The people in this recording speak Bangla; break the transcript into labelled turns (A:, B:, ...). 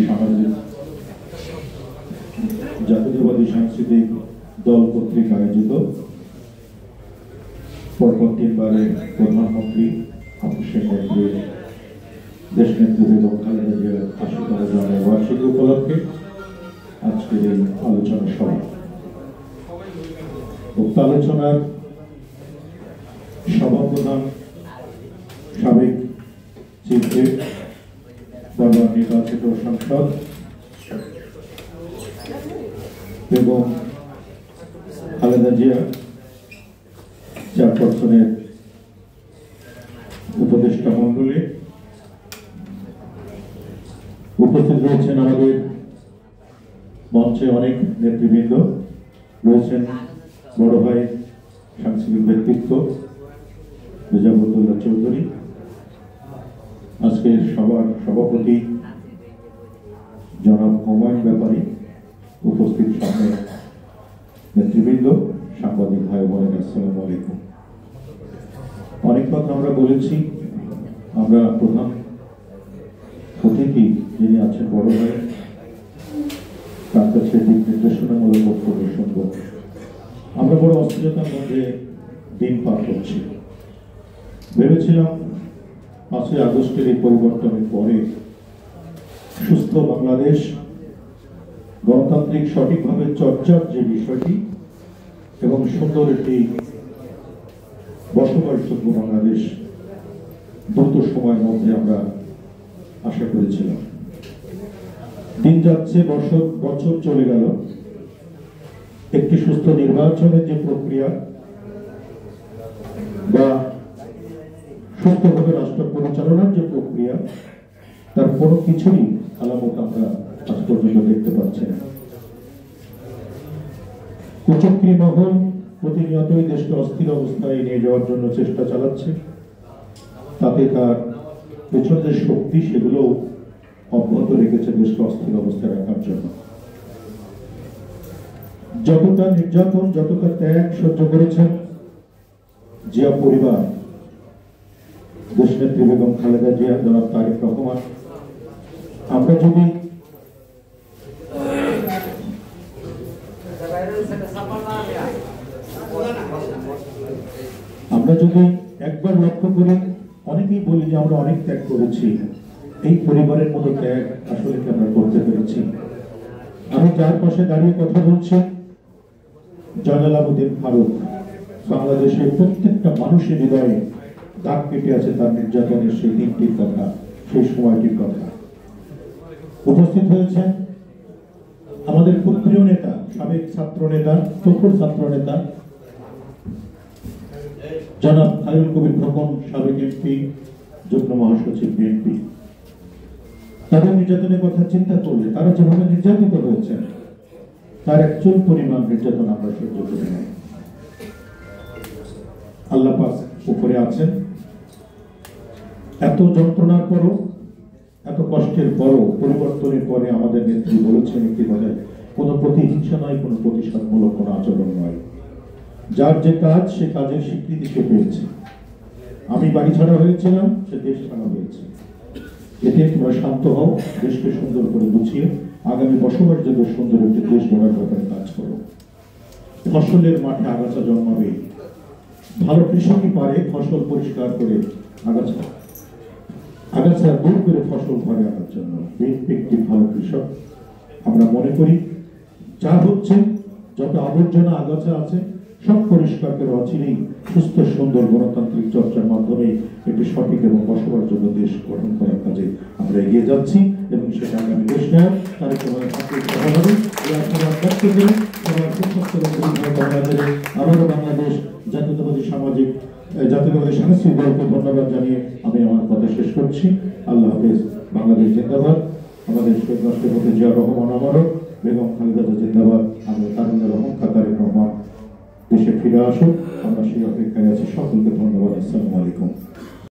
A: সামাজিক জাতীয়তাবাদী সাংস্কৃতিক দল কর্তৃক আয়োজিত পরপর তিনবারের প্রধানমন্ত্রী আবশ্যক দেশ নেত্রী বেগম খালেদা জিয়ার ৮০তম জন্মবার্ষিকী উপলক্ষে আজকের এই আলোচনা সভা। উক্ত আলোচনার সভাপ্রধান সাবেক চিফ হুইপ বাবা নির্বাচিত সাংসদ বেগম খালেদা জিয়া, চেয়ারপারসনের উপদেষ্টা মন্ডলী, উপস্থিত রয়েছেন আমাদের মঞ্চে অনেক নেতৃবৃন্দ, রয়েছেন বড় ভাই সাংস্কৃতিক ব্যক্তিত্ব মেজাবুদ্দৌলা চৌধুরী, আজকের সভার সভাপতি জনাব হুমায়ুন ব্যাপারী, উপস্থিত সামনে নেতৃবৃন্দ, সাংবাদিক ভাই বোনেরা, আসসালামু আলাইকুম। অনেক কথা আমরা বলেছি। আমরা প্রধান অতিথি যিনি আছেন বড় ভাই, তার কাছে দিক নির্দেশনামূলক বক্তব্য শুনব। আমরা বড় অস্থিরতার মধ্যে দিন পার করছি। ভেবেছিলাম ৫ই আগস্টের এই পরিবর্তনের পরে সুস্থ বাংলাদেশ, গণতান্ত্রিক সঠিকভাবে চর্চার যে বিষয়টি এবং সুন্দর একটি বসবাসযোগ্য বাংলাদেশ দ্রুত সময়ের মধ্যে আমরা আশা করেছিলাম। দিন যাচ্ছে, বছর চলে গেল। একটি সুস্থ নির্বাচনের যে প্রক্রিয়া বা সুস্থভাবে রাষ্ট্র পরিচালনার যে প্রক্রিয়া, তার কোনো কিছুই আলামত আমরা আজ পর্যন্ত দেখতে পাচ্ছি না। কুচক্রী মহল প্রতিনিয়তই দেশকে অস্থির অবস্থায় নিয়ে যাওয়ার জন্য চেষ্টা চালাচ্ছে। তাতে তার পেছনে যে শক্তি, সেগুলো অব্যাহত রেখেছে দেশকে অস্থির অবস্থায় রাখার জন্য। যতটা নির্যাতন, যতটা ত্যাগ সহ্য করেছেন জিয়া পরিবার, দেশনেত্রী বেগম খালেদা জিয়া, জনাব তারেক রহমান, আমরা যদি একবার লক্ষ্য করি, অনেকেই বলি যে আমরা অনেক ত্যাগ করেছি। এই পরিবারের মতো ত্যাগ আসলে কি আমরা করতে পেরেছি? আমি যার পাশে দাঁড়িয়ে কথা বলছি, জয়নালাবুদ্দিন ফারুক, বাংলাদেশের প্রত্যেকটা মানুষের হৃদয়ে দাগ কেটে আছে তার নির্যাতনের সেই দিনটির কথা, সেই সময়টির কথা। উপস্থিত হয়েছেন আমাদের খুব প্রিয় নেতা, সাবেক ছাত্র নেতা, প্রখর ছাত্র নেতা জনাব খায়রুল কবির খোকন, সাবেক এমপি, যুগ্ম মহাসচিব বিএনপি। তাদের নির্যাতনের কথা চিন্তা করলে তারা যেভাবে নির্যাতিত হয়েছেন, তার একচুল পরিমাণ নির্যাতন আমরা সহ্য করি নাই। আল্লাহ পাক উপরে আছেন। এত যন্ত্রণার পরও, এত কষ্টের পরও, পরিবর্তনের পরে আমাদের নেত্রী বলেছেন একটি কথায়, কোনো প্রতিহিংসা নয়, কোনো প্রতিশোধমূলক কোনো আচরণ নয়। যার যে কাজ, সে কাজের স্বীকৃতি সে পেয়েছে। আমি বাড়ি ছাড়া হয়েছিলাম, সে দেশ ছাড়া হয়েছে। এতে তোমরা শান্ত হও, দেশকে সুন্দর করে গুছিয়ে আগামী বসবাসযোগ্য সুন্দর একটি দেশ গড়ার ব্যাপারে কাজ করো। ফসলের মাঠে আগাছা জন্মাবে, ভালো কৃষকই পারে ফসল পরিষ্কার করে আগাছা দূর করে ফসল ঘরে আনার জন্য। একটি ভালো কৃষক। আমরা মনে করি যা হচ্ছে, যত আবর্জনা আগাছা আছে, সব পরিষ্কার করে অচিরেই সুস্থ সুন্দর গণতান্ত্রিক চর্চার মাধ্যমে একটি সঠিক এবং বসবাসযোগ্য দেশ গঠন করার কাজে আমরা এগিয়ে যাচ্ছি এবং সেটা আগামী দেশ নেয় তার আবারও বাংলাদেশ জাতীয়তাবাদী জাতীয়তাবাদী সাংস্কৃতিক দলকে ধন্যবাদ জানিয়ে আমি আমার কথা শেষ করছি। আল্লাহ হাফেজ। বাংলাদেশ জিন্দাবাদ। আমাদের শহীদ রাষ্ট্রপতি জিয়া রহমান আমারও, বেগম খালেদা জিন্দাবাদ। আমাদের তারুণ্যের অহংকার তারেক রহমান দেশে ফিরে আসুক, আমরা সেই অপেক্ষায় আছি। সকলকে ধন্যবাদ। আসসালামু আলাইকুম।